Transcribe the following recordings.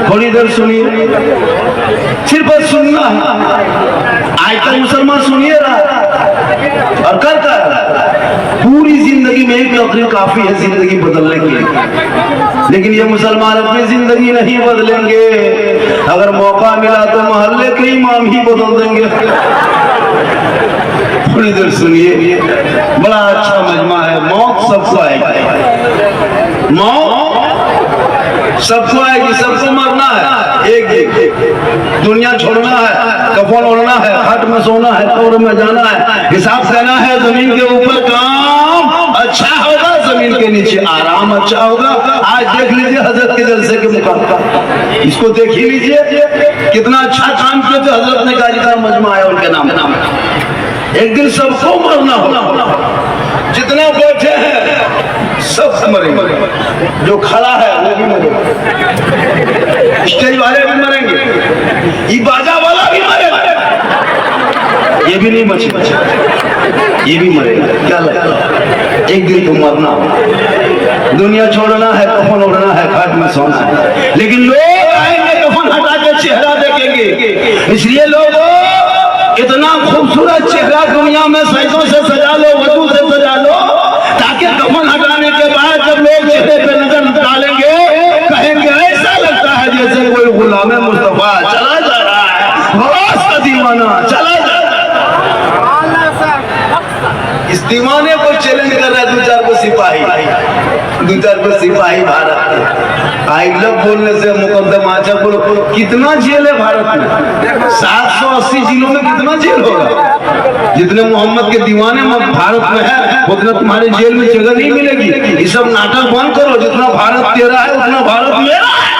थोड़ी देर सुनिए, सिर्फ सुनना है। आज तक मुसलमान सुनिए रहा और करता है, पूरी जिंदगी में एक नौकरी काफी है जिंदगी बदलने के लिए, लेकिन ये मुसलमान अपनी जिंदगी नहीं बदलेंगे। अगर मौका मिला तो मोहल्ले के इमाम ही बदल देंगे। थोड़ी देर सुनिए, बड़ा अच्छा मजमा है। मौत सबको आएगी, मौत सबको आएगी, सबको मरना है। एक दुनिया छोड़ना है, कफन ओढ़ना है, खाट में सोना है, कब्र में जाना है, हिसाब देना है। जमीन के ऊपर काम अच्छा होगा, जमीन के नीचे आराम अच्छा होगा। आज देख लीजिए हजरत के जलसे के मुकाबला, इसको देख ही लीजिए कितना अच्छा काम किया जो हजरत ने गाजी का मजमा है उनके नाम। एक दिन सबको मरना होगा, जितना बैठे हैं सब मरेंगे, जो खड़ा है वो भी मरेगा, स्टेज वाले भी मरेंगे, ये बाजा वाला भी मरेगा, ये भी नहीं बचेगा, ये भी मरेगा। क्या लगता है? एक दिन तो मरना होगा, दुनिया छोड़ना है, कफन ओढ़ना है, खाट में सोना है। लेकिन लोग आएंगे कफन हटा के चेहरा देखेंगे, इसलिए लोग इतना खूबसूरत चेहरा दुनिया में सैकों से सजा लो, वधू से सजा लो, ताकि कफन हटाने के बाद जब लोग चेहरे पे नजर डालेंगे कहेंगे ऐसा लगता है जैसे कोई गुलाम मुस्तफा चला जा रहा है, गौस का दीवाना चला जा रहा है। इस दीवाने को चैलेंज कर रहा है दो चार को सिपाही भारत। आई लव बोलने से मुकद्दमा अच्छा बोलो, कितना जेल है भारत में? 780 जिलों में कितना जेल होगा? जितने मोहम्मद के दीवाने भारत में है उतना तुम्हारे जेल में जगह नहीं मिलेगी। ये सब नाटक बंद करो, जितना भारत तेरा है उतना भारत मेरा है।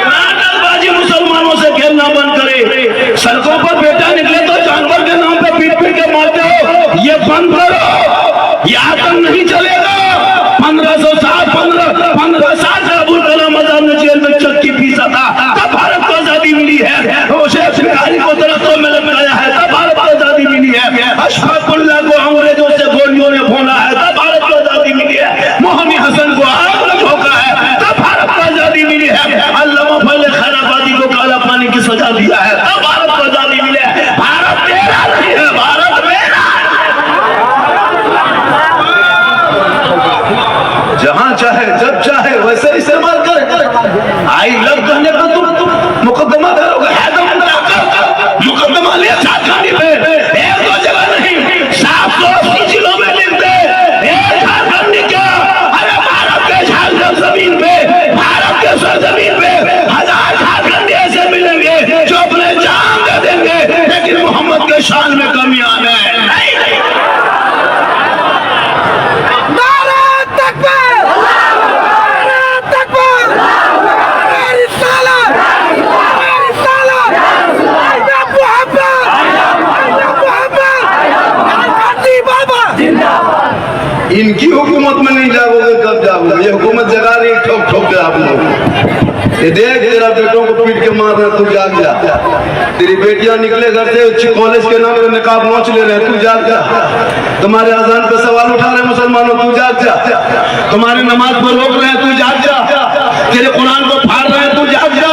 नाटकबाजी मुसलमानों से खेलना बंद करे। सड़कों पर बेटा निकले तो जानवर के नाम पे पीट पीट के मारते हो, ये बंद करो, ये आतंक नहीं चलेगा। 15 साल से अबुल कलाम आजाद ने जेल में चक्की पीसा था, तब भारत को आजादी मिली है। उसे शिकारी को दरख्तों में लटकाया है, तब भारत को आजादी मिली है। अशफाकुल्लाह को अंग्रेजों से गोलियों ने भूना है, तब भारत को आजादी मिली है। मोहनी हसन को आग में झोंका है, तब भारत को आजादी मिली है। अल्लामा फजल खैराबादी को काला पानी की सजा दिया है, तब भारत को आजादी मिली है। भारत तेरा नहीं है, भारत मेरा। जहां चाहे जब चाहे वैसे इस्तेमाल कर। आई लव कहने का तुम मुकदमा करोगे, मुकदमा लिया झारखंड पे, एक दो जगह नहीं 780 जिलों में लिखते एक झारखंड क्या। अरे भारत के झारखंड जमीन पे, भारत के सरजमीन पे 1000 झारखंड ऐसे मिलेंगे जो अपने जान दे देंगे, लेकिन मोहम्मद के शान में कमी आने नहीं। इनकी हुकूमत में नहीं जाओगे कब जाओगे? ये हुकूमत जगा रही ठोक ठोक के आप लोग। ये देख तेरा बेटों को पीट के मार रहा, तू जाग जा। तेरी बेटियां निकले घर से अच्छी कॉलेज के नाम पे निकाब नोच ले रहे, तू जाग जा। तुम्हारे अजान पे सवाल उठा रहे मुसलमानों, तू जाग जा। तुम्हारे नमाज पर रोक रहे हैं, तू जाग जा। तेरे कुरान को फाड़ रहे हैं, तू जाग जा।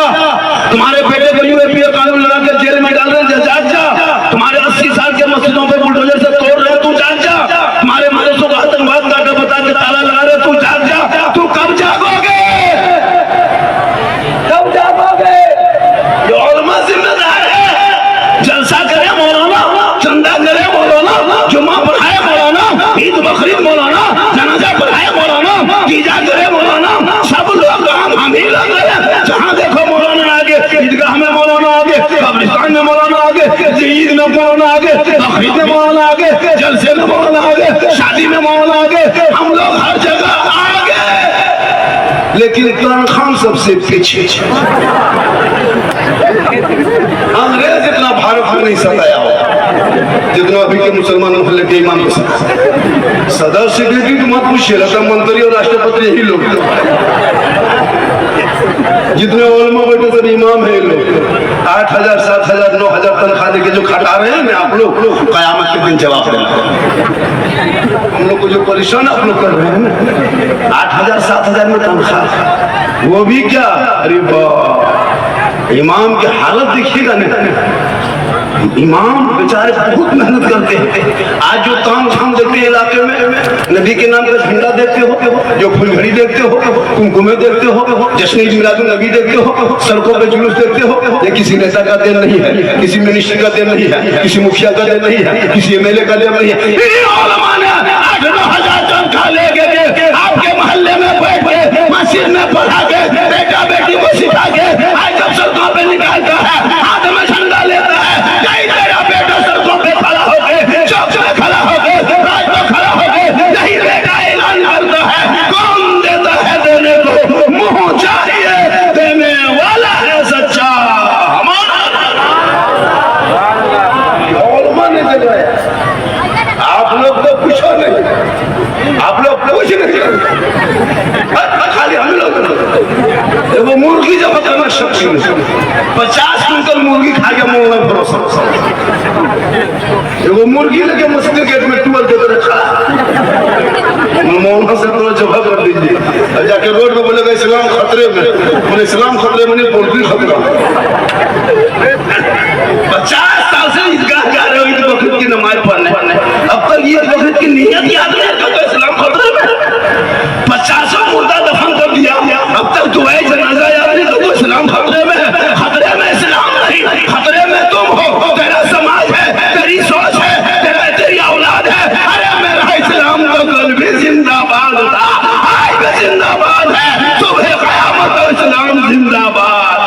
तुम्हारे बेटे को यूएपीए कानून लगा के जेल में डाल रहे हैं, जाग जा। तुम्हारे 80 साल के मस्जिदों पे बुलडोजर से तोड़ रहे हैं, तू जाग जा। तुम्हारे मदरसों को आतंकवाद का बता के ताला लगा रहे, तू जाग जा। तू कब जागोगे? कब जागोगे? ये उलमा जिम्मेदार है। जलसा करे मौलाना, चंदा करे मौलाना, जुम्मा पढ़ाए मौलाना, ईद बकरीद मौलाना, जनाजा पढ़ाए मौलाना, ईजा करे मौलाना, सब लोग हम ही लग रहे हैं। जहाँ देखो मौलाना आगे, ईदगाह में मौलाना आगे, कब्रिस्तान में मौलाना आगे, ईद में मौलाना आगे, बकरीद में मौलाना आगे, जलसे में मौलाना आगे, शादी में मौलाना आगे, हम लोग हर जगह आगे, लेकिन इमरान खान सबसे पीछे। अंग्रेज इतना भारत में नहीं सताया हो जितना अभी के मुसलमान मोहल्ले के इमाम के साथ। सदर सेक्रेटरी तो मत पूछिए, लता मंत्री और राष्ट्रपति यही लोग जितने उलमा बैठे सब इमाम है लोग 8,000 7,000 9,000 तनख्वाह देके जो खटा रहे हैं ना आप लोग, कयामत के दिन जवाब देना। हम लोग को जो परेशान आप लोग कर रहे हैं ना, 8,000 7,000 में तनख्वाह, वो भी क्या, अरे वाह, इमाम की हालत देखिएगा ना, इमाम बेचारे बहुत मेहनत करते हैं। आज जो ताम झाम देखते हैं इलाके में, नबी के नाम का झंडा देखते हो, जो फुलझड़ी देखते हो, कुमकुमे देखते हो, जश्न मिलादुन नबी देखते हो, सड़कों पे जुलूस देखते हो, ये किसी नेता का देन नहीं है, किसी मिनिस्टर का देन नहीं है, किसी मुखिया का देन नहीं है, किसी एमएलए का देन नहीं है। 8,000 तनख्वाह लेके आपके मोहल्ले में बैठ के मस्जिद में पढ़ा के बेटा बेटी को सिखा के आज जब सड़कों पे निकालता है, हाथ में झंडा लेता है, तेरा बेटा सड़कों पे खड़ा होके, चौक में खड़ा होके, राज में खड़ा होके नहीं बेटा ऐलान करता है, कौन देता है देने को, मुंह चाहिए देने वाला है सच्चा हमारा। आप लोग तो पूछो नहीं, आप लोग कुछ नहीं, खाली हम लोग। वो मुर्गी जब करना शक्ति 50 क्विंटल मुर्गी खा के मुंह में भरोसा, वो मुर्गी लगे मस्जिद गेट में टूल देकर रखा, मौना से तो जवाब कर दीजिए। अब जाके रोड पे बोलेगा इस्लाम खतरे में, बोले इस्लाम खतरे में नहीं, पोल्ट्री खतरा। 50 साल से ईदगाह जा रहे हो ईद बकरीद की नमाज पढ़ने, अब तक ये बकरीद की नियत याद नहीं तो इस्लाम खतरे में। 50 मुर्दा दफन कर दिया, अब तक दुआए जनाजा याद नहीं तो इस्लाम खतरे में। खतरे में इस्लाम नहीं, खतरे में तुम हो, तेरा समाज है, तेरी सोच है, तेरी औलाद है। अरे मेरा इस्लाम तो कल भी जिंदाबाद था, आज भी जिंदाबाद है, सुबह क़यामत तो इस्लाम जिंदाबाद।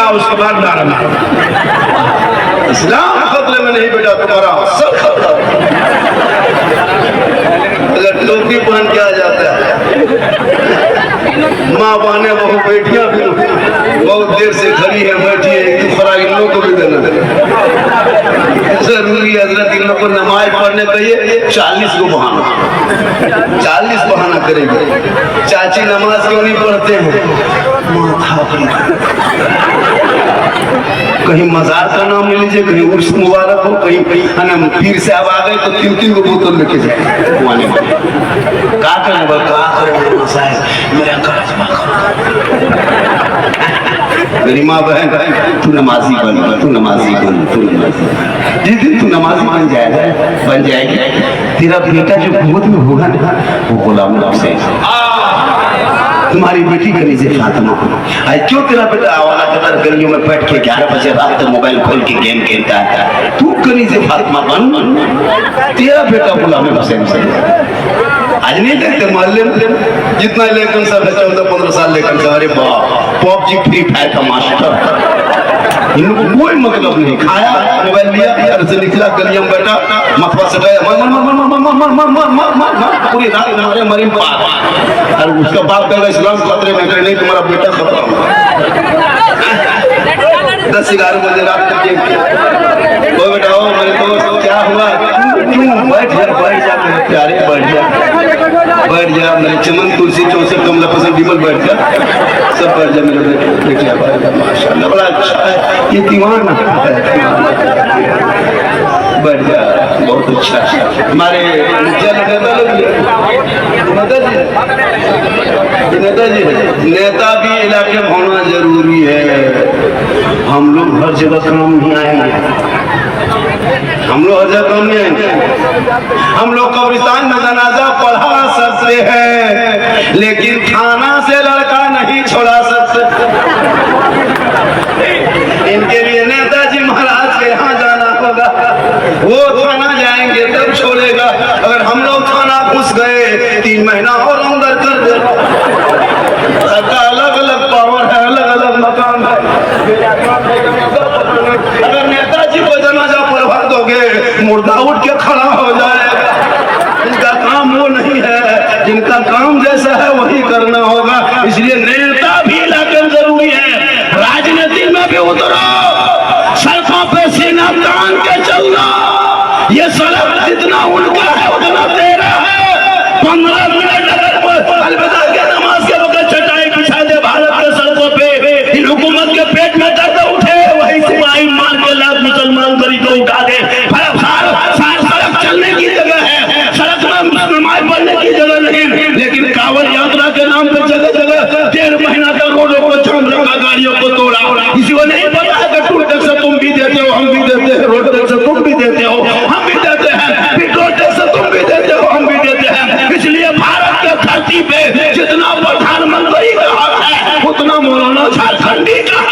उसके बाद नारा इस्लाम खतरे में नहीं बेटा, तुम्हारा सब खतरा। अगर टोपी पहन के आ जाता है, माँ बहने बहु बेटियां भी बहुत देर से खड़ी है, बैठी है, इन लोग को भी देना जरूरी है। हजरत इन लोग को नमाज पढ़ने कहिए 40 को बहाना, 40 बहाना करेंगे। चाची नमाज क्यों नहीं पढ़ते हैं, कहीं मजार का नाम ले लीजिए, कहीं उर्स मुबारक हो, कहीं पीर से अब आ गए तो 3-3 को बोतल लेके जाए। क्या करें मेरे मेरी माँ बहन, तू नमाजी बन, तू नमाजी बन, तू नमाजी। जिस दिन तू नमाजी बन जाएगी, तेरा बेटा जो गोद में होगा ना, वो गुलाम से तुम्हारी बेटी कनीज़े फातिमा को। आज क्यों तेरा बेटा आवारा कतर गलियों में बैठ के 11 बजे रात तक मोबाइल खोल के गेम खेलता है, तू कनीज़े फातिमा बन, तेरा बेटा गुलाम हुसैन से। आज नहीं देखते मोहल्ले में जितना लेकिन सब है 14-15 साल लेकिन अरे बाप पबजी फ्री फायर का मास्टर, इनको कोई मतलब नहीं। खाया मोबाइल लिया, घर से निकला, गलियां में बैठा, मथवा सटाया, पूरी रात हमारे मरीम पार। और उसका बाप कहेगा इस्लाम खतरे में, करे नहीं तुम्हारा बेटा खतरा में। 10-11 बजे रात को वो बेटा हो मेरे दोस्त क्या हुआ, क्यों बैठ जा मेरे प्यारे, बैठ जा मेरे चमन तुलसी 64 कमला पसंद डिमल, बैठ जा सब, बैठ जा मेरे बेटे, माशाल्लाह बड़ा अच्छा है ये दीवाना है, बैठ जा बहुत अच्छा। हमारे नेता भी इलाके में होना जरूरी है। हम लोग हर जगह काम नहीं आएंगे, हम लोग हर जगह काम नहीं आएंगे। हम लोग कब्रिस्तान में जनाजा पढ़ा सकते हैं, लेकिन थाना से लड़का नहीं छोड़ा सकते। इनके लिए नेताजी महाराज के यहाँ जाना होगा, वो थाना जाएंगे तब छोड़ेगा। अगर हम लोग थाना घुस गए 3 महीना और अंदर कर दे। सबका अलग अलग पावर है, अलग अलग मकान है। अगर नेताजी को जनाजा पढ़वा दोगे, मुर्दा उठ के खड़ा हो जाएगा। इनका काम वो नहीं है, जिनका काम जैसा है वही करना होगा। इसलिए नेता भी इलाके में जरूरी है, राजनीति भी उतरो, सड़कों पे सीना तान के चलना। ये सड़क जितना उनका है उतना तेरा है। 15 मिनट अलविदा के नमाज के वक्त चटाई बिछा दे भारत के सड़कों पे, इन हुकूमत के पेट में दर्द उठे, वही सिपाही मार के लाख मुसलमान गरीब को उठा दे। सड़क चलने की जगह है, सड़क में नमाज पढ़ने की जगह नहीं, लेकिन कांवड़ यात्रा के नाम पर जगह जगह 1.5 महीना तक रोडों को जाम रखा, गाड़ियों को तोड़ा। किसी को नहीं पता है कि टूल टैक्स तुम भी देते हो, हम भी देते हैं, रोड टैक्स तुम भी देते हो, हम भी देते हैं, पेट्रोल टैक्स तुम भी देते हो, हम भी देते हैं। इसलिए भारत के धरती पे जितना प्रधानमंत्री का हक है उतना मौलाना झारखंडी का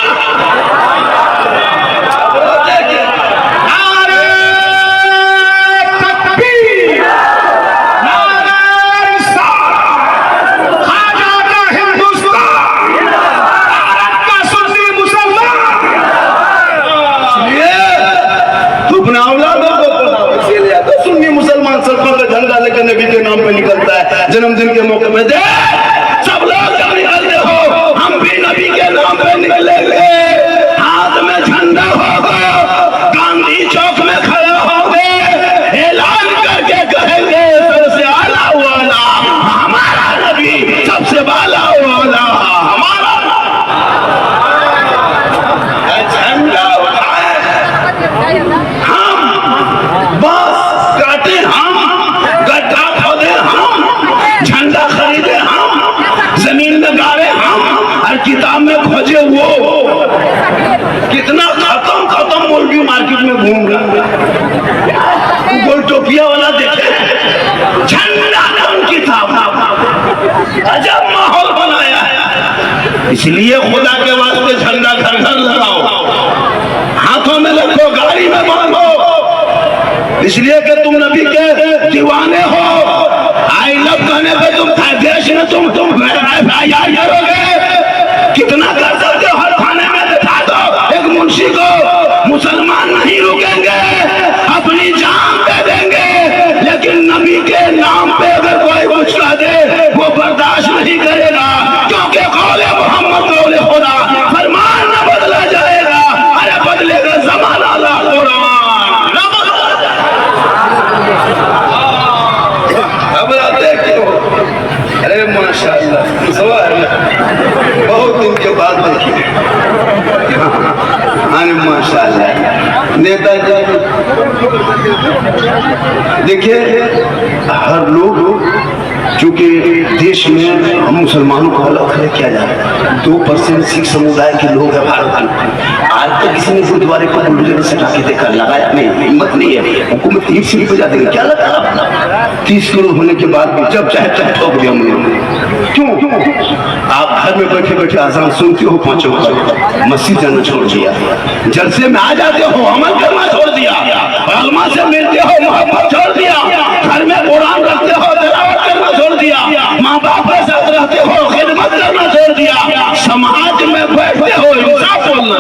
नबी के नाम पे निकलता है। जन्मदिन के मौके पे दे सब लोग जब निकलते हो, हम भी नबी के नाम पे निकलेंगे। हाथ में झंडा होगा, गांधी चौक में खड़े होंगे, ऐलान करके कहेंगे सबसे आला वाला हमारा नबी, सबसे बाला वाला हमारा। झंडा उठाए हम, बस काटे हम, गड्ढा खोदे हम, झंडा खरीदे हम, जमीन में गाड़े हम, और किताब में खोजे वो। कितना खत्म मौलवी मार्केट में घूम रहा है, गोल टोपिया वाला देखे, झंडा नाम किताब, अजब माहौल बनाया है। इसलिए खुदा के वास्ते झंडा घर घर लगाओ, हाथों में रखो, गाड़ी में बांधो, इसलिए कि तुम नबी के दीवाने हो। आई लव कहने पे तुम देश में तुम यार करोगे। कितना कर सकते हो, हर थाने में दिखा दो एक मुंशी को, मुसलमान नहीं रुकेंगे, अपनी जान दे देंगे। लेकिन नबी के नाम पे अगर कोई कुछ कह दे वो बर्दाश्त नहीं करेगा, क्योंकि कौले मोहम्मद कौले खुदा, फरमान न बदला जाएगा। अरे बदलेगा जमाना ला कुरान। अरे माशाअल्लाह, बहुत दिन के बाद देखिए, माशाअल्लाह नेताजी। देखिए हर लोग, चूंकि देश में हम मुसलमानों को अलग खड़े किया जा रहा है, 2% सिख समुदाय के लोग हैं भारत में। आज तक किसी ने गुरुद्वारे को बुलडोजर से ढाके देखा, लगाया नहीं, हिम्मत नहीं है। हुकूमत ईट सीढ़ी पे जाते क्या लगा अपना 30 करोड़ होने के बाद भी जब चाहे तब ठोक दिया हमने। क्यों? आप घर में बैठे बैठे आजान सुनते हो, 5 वक्त मस्जिद जाना छोड़ दिया, जलसे में आ जाते हो, अमल करना छोड़ दिया, उलमा से मिलते हो, मोहब्बत छोड़ दिया, घर में कुरान रखते हो, तिलावत करना छोड़ दिया, माँ बाप के साथ रहते हो, खिदमत करना छोड़ दिया, समाज में बैठते हो, इंसाफ बोलना।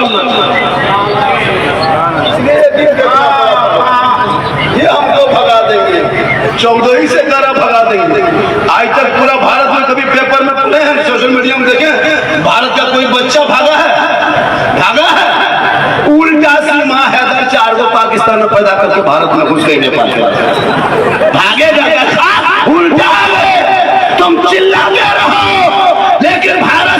ये हमको भगा देंगे, 14 से करा भगा देंगे। आज तक पूरा भारत में कभी पेपर में पढ़े हैं, सोशल मीडिया में देखें, भारत का कोई बच्चा भागा है? भागा है? उल्टा सीमा हैदर 4 को पाकिस्तान में पैदा करके भारत में घुस गए, नेपाल भागेगा। उल्टा तुम चिल्लाते रहो, लेकिन भारत